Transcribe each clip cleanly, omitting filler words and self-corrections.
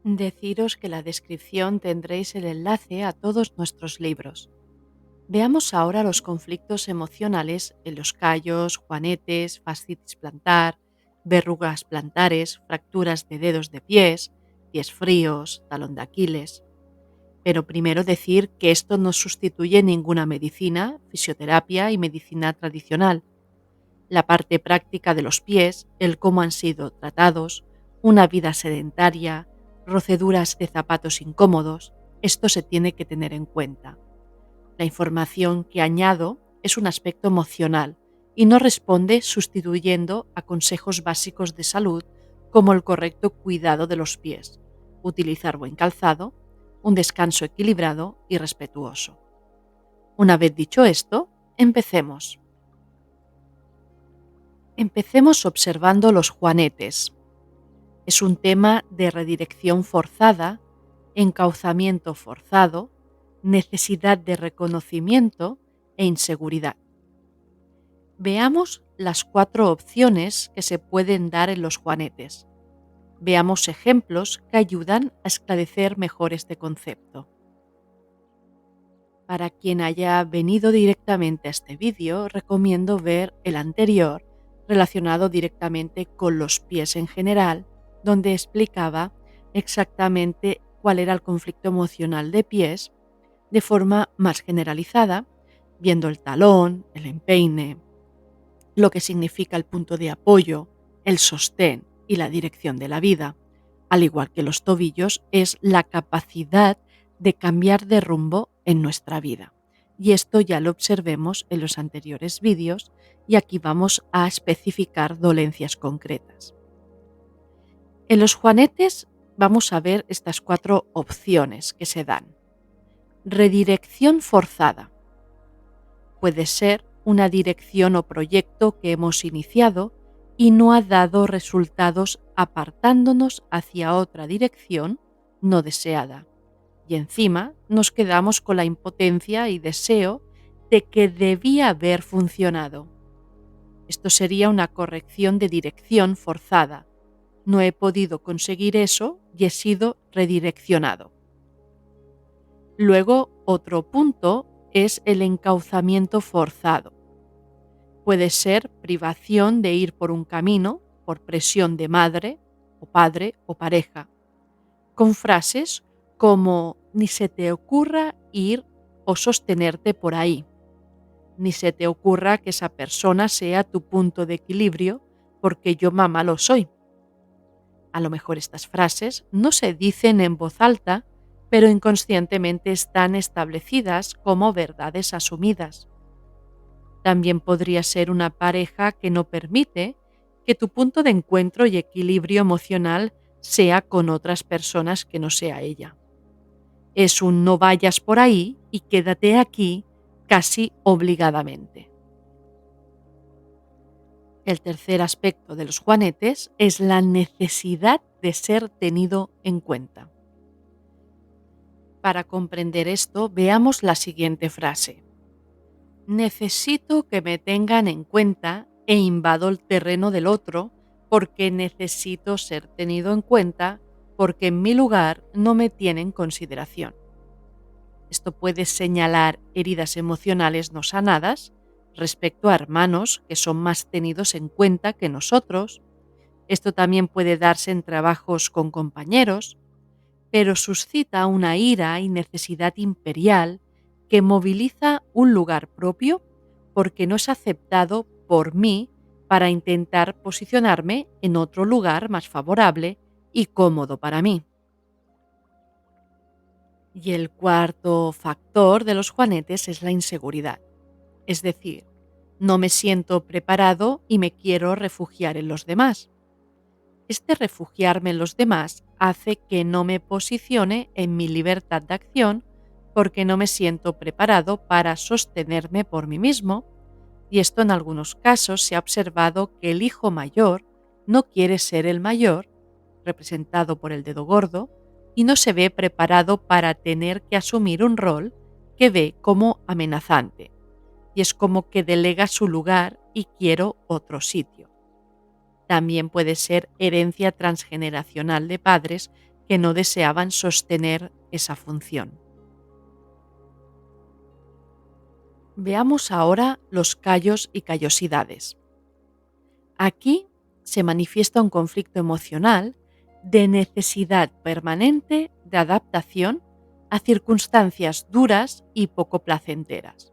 Deciros que en la descripción tendréis el enlace a todos nuestros libros. Veamos ahora los conflictos emocionales en los callos, juanetes, fascitis plantar, verrugas plantares, fracturas de dedos de pies, pies fríos, talón de Aquiles. Pero primero decir que esto no sustituye ninguna medicina, fisioterapia y medicina tradicional. La parte práctica de los pies, el cómo han sido tratados, una vida sedentaria, roceduras de zapatos incómodos, esto se tiene que tener en cuenta. La información que añado es un aspecto emocional y no responde sustituyendo a consejos básicos de salud como el correcto cuidado de los pies, utilizar buen calzado, un descanso equilibrado y respetuoso. Una vez dicho esto, empecemos. Empecemos observando los juanetes. Es un tema de redirección forzada, encauzamiento forzado, necesidad de reconocimiento e inseguridad. Veamos las 4 opciones que se pueden dar en los juanetes. Veamos ejemplos que ayudan a esclarecer mejor este concepto. Para quien haya venido directamente a este vídeo, recomiendo ver el anterior relacionado directamente con los pies en general, donde explicaba exactamente cuál era el conflicto emocional de pies de forma más generalizada, viendo el talón, el empeine, lo que significa el punto de apoyo, el sostén y la dirección de la vida. Al igual que los tobillos, es la capacidad de cambiar de rumbo en nuestra vida. Y esto ya lo observemos en los anteriores vídeos y aquí vamos a especificar dolencias concretas. En los juanetes vamos a ver estas 4 opciones que se dan. Redirección forzada. Puede ser una dirección o proyecto que hemos iniciado y no ha dado resultados apartándonos hacia otra dirección no deseada. Y encima nos quedamos con la impotencia y deseo de que debía haber funcionado. Esto sería una corrección de dirección forzada. No he podido conseguir eso y he sido redireccionado. Luego, otro punto es el encauzamiento forzado. Puede ser privación de ir por un camino por presión de madre o padre o pareja, con frases como ni se te ocurra ir o sostenerte por ahí, ni se te ocurra que esa persona sea tu punto de equilibrio porque yo mamá lo soy. A lo mejor estas frases no se dicen en voz alta, pero inconscientemente están establecidas como verdades asumidas. También podría ser una pareja que no permite que tu punto de encuentro y equilibrio emocional sea con otras personas que no sea ella. Es un no vayas por ahí y quédate aquí casi obligadamente. El tercer aspecto de los juanetes es la necesidad de ser tenido en cuenta. Para comprender esto, veamos la siguiente frase. Necesito que me tengan en cuenta e invado el terreno del otro porque necesito ser tenido en cuenta porque en mi lugar no me tienen consideración. Esto puede señalar heridas emocionales no sanadas respecto a hermanos que son más tenidos en cuenta que nosotros. Esto también puede darse en trabajos con compañeros, pero suscita una ira y necesidad imperial que moviliza un lugar propio porque no es aceptado por mí para intentar posicionarme en otro lugar más favorable y cómodo para mí. Y el cuarto factor de los juanetes es la inseguridad. Es decir, no me siento preparado y me quiero refugiar en los demás. Este refugiarme en los demás hace que no me posicione en mi libertad de acción porque no me siento preparado para sostenerme por mí mismo, y esto en algunos casos se ha observado que el hijo mayor no quiere ser el mayor, representado por el dedo gordo, y no se ve preparado para tener que asumir un rol que ve como amenazante, y es como que delega su lugar y quiero otro sitio. También puede ser herencia transgeneracional de padres que no deseaban sostener esa función. Veamos ahora los callos y callosidades. Aquí se manifiesta un conflicto emocional de necesidad permanente de adaptación a circunstancias duras y poco placenteras.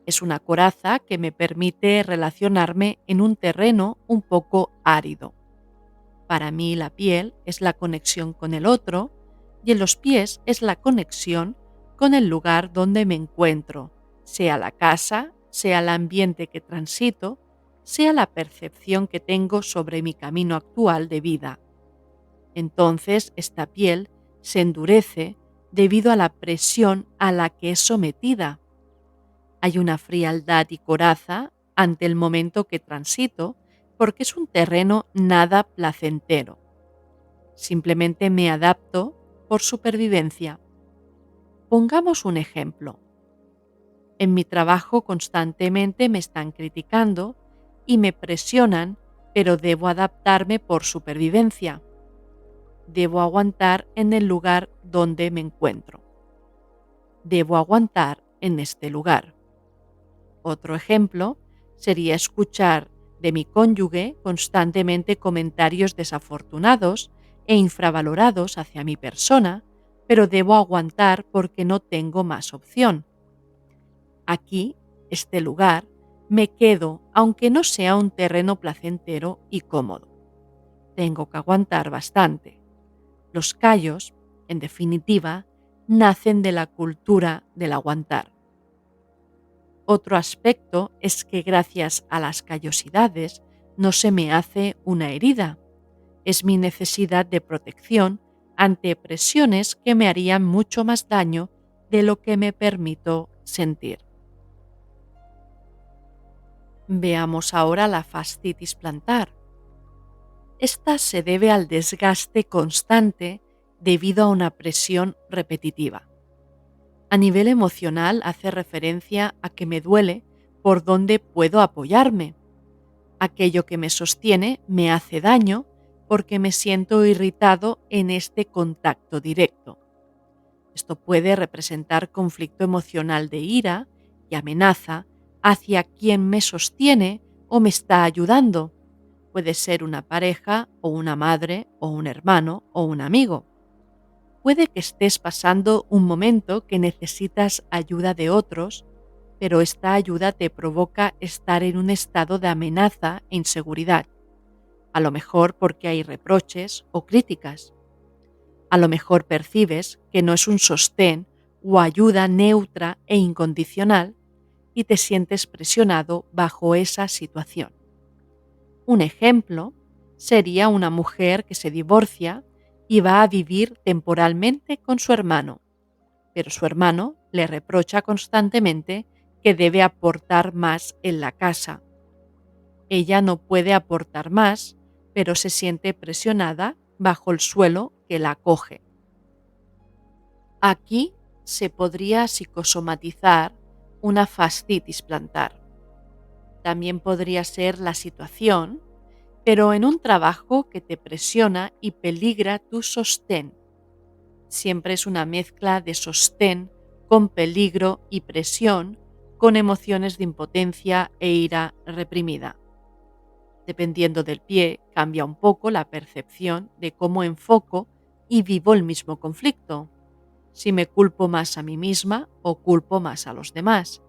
Es una coraza que me permite relacionarme en un terreno un poco árido. Para mí la piel es la conexión con el otro y en los pies es la conexión con el lugar donde me encuentro, sea la casa, sea el ambiente que transito, sea la percepción que tengo sobre mi camino actual de vida. Entonces esta piel se endurece debido a la presión a la que es sometida. Hay una frialdad y coraza ante el momento que transito porque es un terreno nada placentero. Simplemente me adapto por supervivencia. Pongamos un ejemplo. En mi trabajo constantemente me están criticando y me presionan, pero debo adaptarme por supervivencia. Debo aguantar en el lugar donde me encuentro. Debo aguantar en este lugar. Otro ejemplo sería escuchar de mi cónyuge constantemente comentarios desafortunados e infravalorados hacia mi persona, pero debo aguantar porque no tengo más opción. Aquí, este lugar, me quedo aunque no sea un terreno placentero y cómodo. Tengo que aguantar bastante. Los callos, en definitiva, nacen de la cultura del aguantar. Otro aspecto es que gracias a las callosidades no se me hace una herida. Es mi necesidad de protección ante presiones que me harían mucho más daño de lo que me permito sentir. Veamos ahora la fascitis plantar. Esta se debe al desgaste constante debido a una presión repetitiva. A nivel emocional hace referencia a que me duele por donde puedo apoyarme. Aquello que me sostiene me hace daño porque me siento irritado en este contacto directo. Esto puede representar conflicto emocional de ira y amenaza hacia quien me sostiene o me está ayudando. Puede ser una pareja o una madre o un hermano o un amigo. Puede que estés pasando un momento que necesitas ayuda de otros, pero esta ayuda te provoca estar en un estado de amenaza e inseguridad, a lo mejor porque hay reproches o críticas. A lo mejor percibes que no es un sostén o ayuda neutra e incondicional y te sientes presionado bajo esa situación. Un ejemplo sería una mujer que se divorcia y va a vivir temporalmente con su hermano, pero su hermano le reprocha constantemente que debe aportar más en la casa. Ella no puede aportar más, pero se siente presionada bajo el suelo que la acoge. Aquí se podría psicosomatizar una fascitis plantar. También podría ser la situación, pero en un trabajo que te presiona y peligra tu sostén. Siempre es una mezcla de sostén con peligro y presión, con emociones de impotencia e ira reprimida. Dependiendo del pie, cambia un poco la percepción de cómo enfoco y vivo el mismo conflicto. Si me culpo más a mí misma o culpo más a los demás.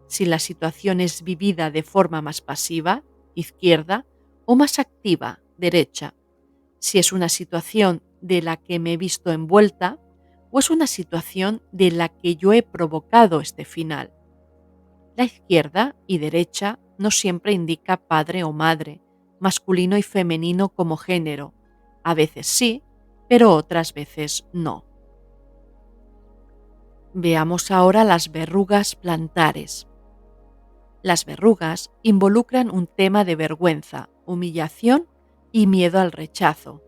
Si la situación es vivida de forma más pasiva, izquierda, o más activa, derecha. Si es una situación de la que me he visto envuelta o es una situación de la que yo he provocado este final. La izquierda y derecha no siempre indica padre o madre, masculino y femenino como género. A veces sí, pero otras veces no. Veamos ahora las verrugas plantares. Las verrugas involucran un tema de vergüenza, humillación y miedo al rechazo,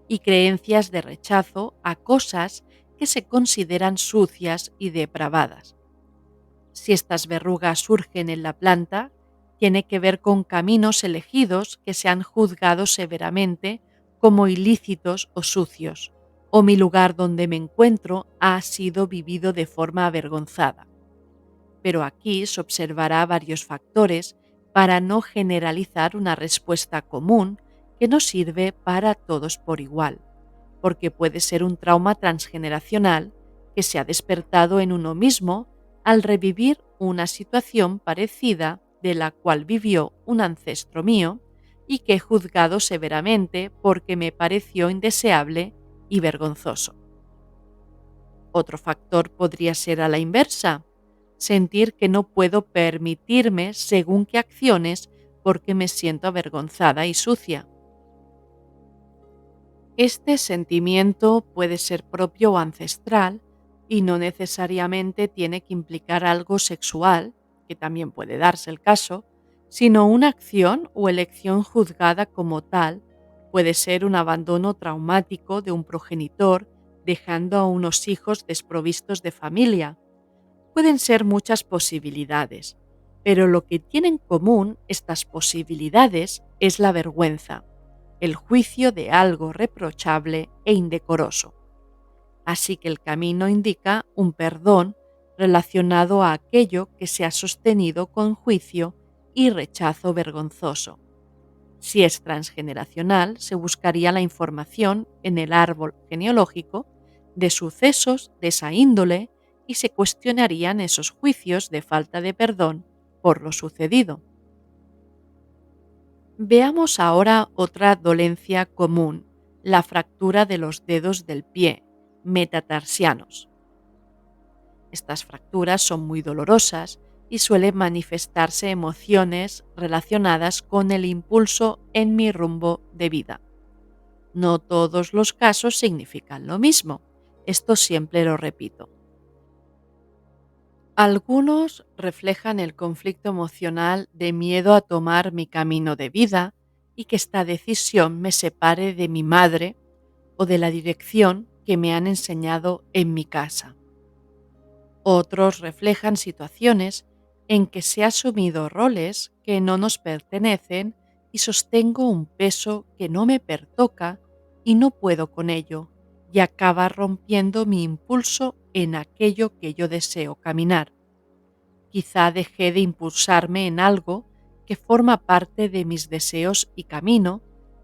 y creencias de rechazo a cosas que se consideran sucias y depravadas. Si estas verrugas surgen en la planta, tiene que ver con caminos elegidos que se han juzgado severamente como ilícitos o sucios, o mi lugar donde me encuentro ha sido vivido de forma avergonzada. Pero aquí se observará varios factores para no generalizar una respuesta común que no sirve para todos por igual, porque puede ser un trauma transgeneracional que se ha despertado en uno mismo al revivir una situación parecida de la cual vivió un ancestro mío y que he juzgado severamente porque me pareció indeseable y vergonzoso. Otro factor podría ser a la inversa, sentir que no puedo permitirme según qué acciones porque me siento avergonzada y sucia. Este sentimiento puede ser propio o ancestral y no necesariamente tiene que implicar algo sexual, que también puede darse el caso, sino una acción o elección juzgada como tal. Puede ser un abandono traumático de un progenitor dejando a unos hijos desprovistos de familia. Pueden ser muchas posibilidades, pero lo que tienen en común estas posibilidades es la vergüenza, el juicio de algo reprochable e indecoroso. Así que el camino indica un perdón relacionado a aquello que se ha sostenido con juicio y rechazo vergonzoso. Si es transgeneracional, se buscaría la información en el árbol genealógico de sucesos de esa índole y se cuestionarían esos juicios de falta de perdón por lo sucedido. Veamos ahora otra dolencia común, la fractura de los dedos del pie, metatarsianos. Estas fracturas son muy dolorosas y suelen manifestarse emociones relacionadas con el impulso en mi rumbo de vida. No todos los casos significan lo mismo, esto siempre lo repito. Algunos reflejan el conflicto emocional de miedo a tomar mi camino de vida y que esta decisión me separe de mi madre o de la dirección que me han enseñado en mi casa. Otros reflejan situaciones en que se han asumido roles que no nos pertenecen y sostengo un peso que no me pertoca y no puedo con ello, y acaba rompiendo mi impulso en aquello que yo deseo caminar. Quizá dejé de impulsarme en algo que forma parte de mis deseos y camino,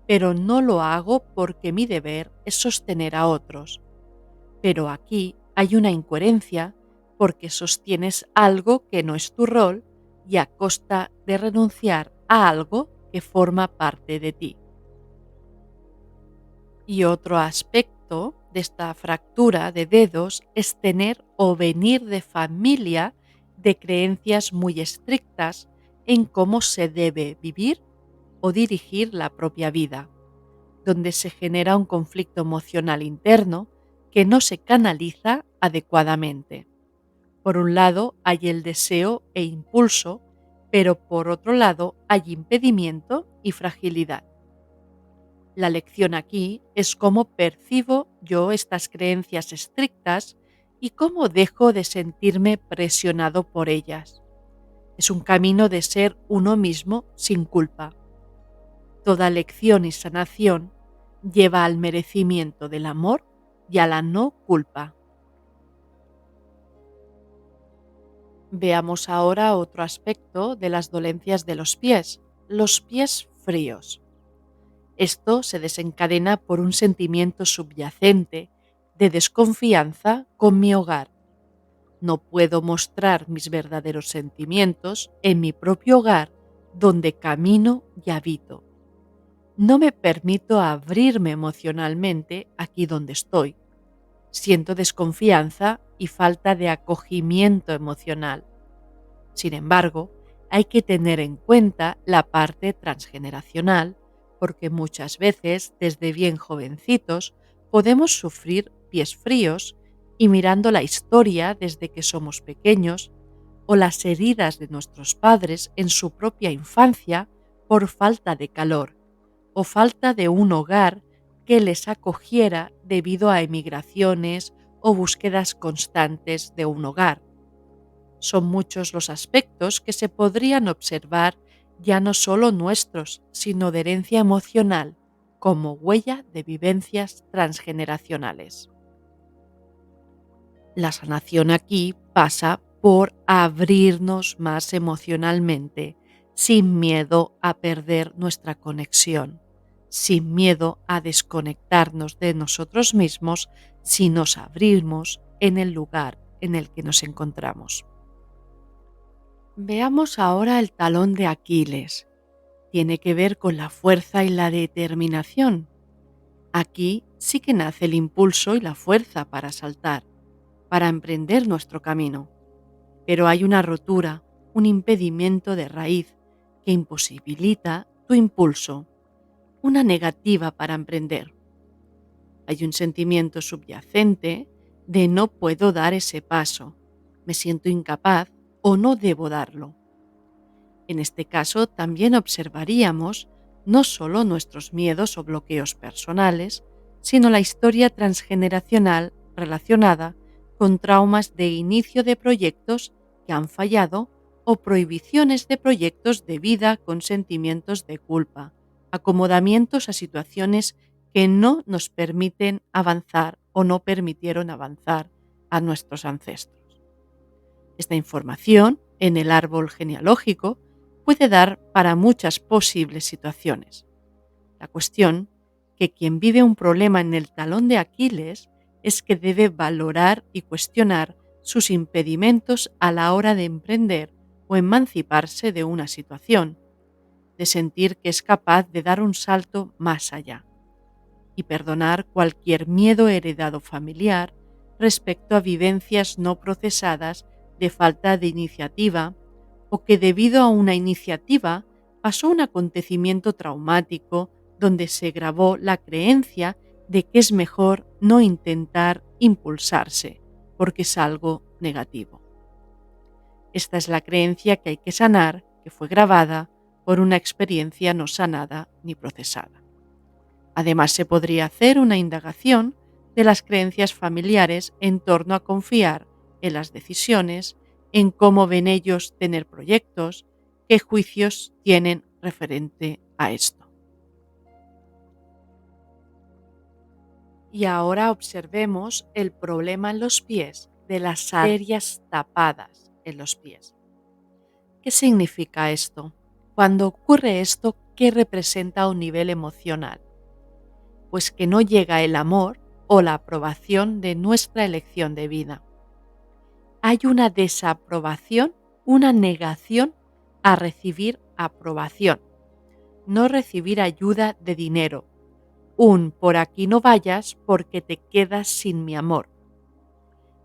pero no lo hago porque mi deber es sostener a otros. Pero aquí hay una incoherencia porque sostienes algo que no es tu rol y a costa de renunciar a algo que forma parte de ti. Y otro aspecto de esta fractura de dedos es tener o venir de familia de creencias muy estrictas en cómo se debe vivir o dirigir la propia vida, donde se genera un conflicto emocional interno que no se canaliza adecuadamente. Por un lado hay el deseo e impulso, pero por otro lado hay impedimento y fragilidad. La lección aquí es cómo percibo yo estas creencias estrictas y cómo dejo de sentirme presionado por ellas. Es un camino de ser uno mismo sin culpa. Toda lección y sanación lleva al merecimiento del amor y a la no culpa. Veamos ahora otro aspecto de las dolencias de los pies fríos. Esto se desencadena por un sentimiento subyacente de desconfianza con mi hogar. No puedo mostrar mis verdaderos sentimientos en mi propio hogar donde camino y habito. No me permito abrirme emocionalmente aquí donde estoy. Siento desconfianza y falta de acogimiento emocional. Sin embargo, hay que tener en cuenta la parte transgeneracional, porque muchas veces, desde bien jovencitos, podemos sufrir pies fríos y mirando la historia desde que somos pequeños, o las heridas de nuestros padres en su propia infancia por falta de calor, o falta de un hogar que les acogiera debido a emigraciones o búsquedas constantes de un hogar. Son muchos los aspectos que se podrían observar ya no solo nuestros, sino de herencia emocional, como huella de vivencias transgeneracionales. La sanación aquí pasa por abrirnos más emocionalmente, sin miedo a perder nuestra conexión, sin miedo a desconectarnos de nosotros mismos si nos abrimos en el lugar en el que nos encontramos. Veamos ahora el talón de Aquiles. Tiene que ver con la fuerza y la determinación. Aquí sí que nace el impulso y la fuerza para saltar, para emprender nuestro camino. Pero hay una rotura, un impedimento de raíz que imposibilita tu impulso, una negativa para emprender. Hay un sentimiento subyacente de no puedo dar ese paso, me siento incapaz o no debo darlo. En este caso también observaríamos no solo nuestros miedos o bloqueos personales, sino la historia transgeneracional relacionada con traumas de inicio de proyectos que han fallado o prohibiciones de proyectos de vida con sentimientos de culpa, acomodamientos a situaciones que no nos permiten avanzar o no permitieron avanzar a nuestros ancestros. Esta información en el árbol genealógico puede dar para muchas posibles situaciones. La cuestión que quien vive un problema en el talón de Aquiles es que debe valorar y cuestionar sus impedimentos a la hora de emprender o emanciparse de una situación, de sentir que es capaz de dar un salto más allá y perdonar cualquier miedo heredado familiar respecto a vivencias no procesadas de falta de iniciativa o que debido a una iniciativa pasó un acontecimiento traumático donde se grabó la creencia de que es mejor no intentar impulsarse porque es algo negativo. Esta es la creencia que hay que sanar, que fue grabada por una experiencia no sanada ni procesada. Además, se podría hacer una indagación de las creencias familiares en torno a confiar en las decisiones, en cómo ven ellos tener proyectos, qué juicios tienen referente a esto. Y ahora observemos el problema en los pies de las arterias tapadas en los pies. ¿Qué significa esto? Cuando ocurre esto, ¿qué representa a un nivel emocional? Pues que no llega el amor o la aprobación de nuestra elección de vida. Hay una desaprobación, una negación a recibir aprobación, no recibir ayuda de dinero, un por aquí no vayas porque te quedas sin mi amor.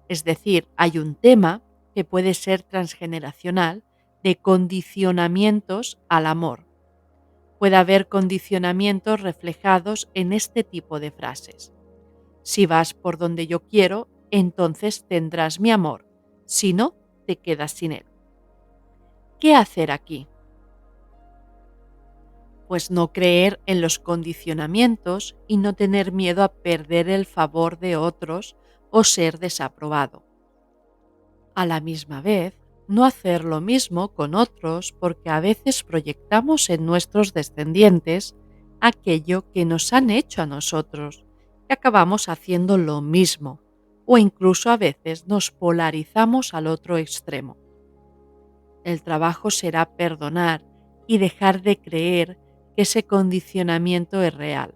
Es decir, hay un tema que puede ser transgeneracional de condicionamientos al amor. Puede haber condicionamientos reflejados en este tipo de frases. Si vas por donde yo quiero, entonces tendrás mi amor. Si no, te quedas sin él. ¿Qué hacer aquí? Pues no creer en los condicionamientos y no tener miedo a perder el favor de otros o ser desaprobado. A la misma vez, no hacer lo mismo con otros porque a veces proyectamos en nuestros descendientes aquello que nos han hecho a nosotros y acabamos haciendo lo mismo, o incluso a veces nos polarizamos al otro extremo. El trabajo será perdonar y dejar de creer que ese condicionamiento es real.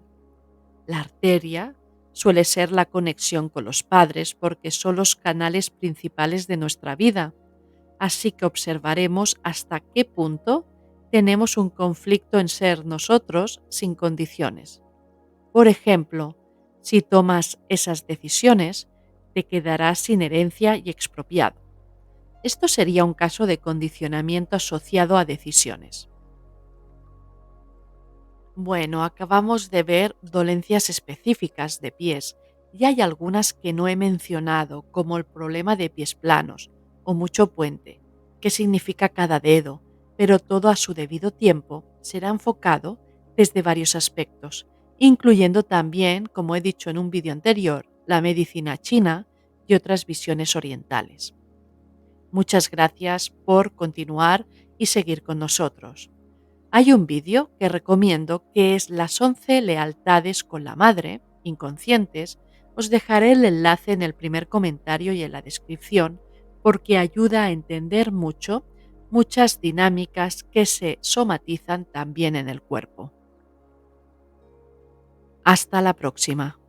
La arteria suele ser la conexión con los padres porque son los canales principales de nuestra vida, así que observaremos hasta qué punto tenemos un conflicto en ser nosotros sin condiciones. Por ejemplo, si tomas esas decisiones, te quedarás sin herencia y expropiado. Esto sería un caso de condicionamiento asociado a decisiones. Bueno, acabamos de ver dolencias específicas de pies y hay algunas que no he mencionado, como el problema de pies planos o mucho puente, que significa cada dedo, pero todo a su debido tiempo será enfocado desde varios aspectos, incluyendo también, como he dicho en un vídeo anterior, la medicina china y otras visiones orientales. Muchas gracias por continuar y seguir con nosotros. Hay un vídeo que recomiendo que es las 11 lealtades con la madre, inconscientes. Os dejaré el enlace en el primer comentario y en la descripción porque ayuda a entender muchas dinámicas que se somatizan también en el cuerpo. Hasta la próxima.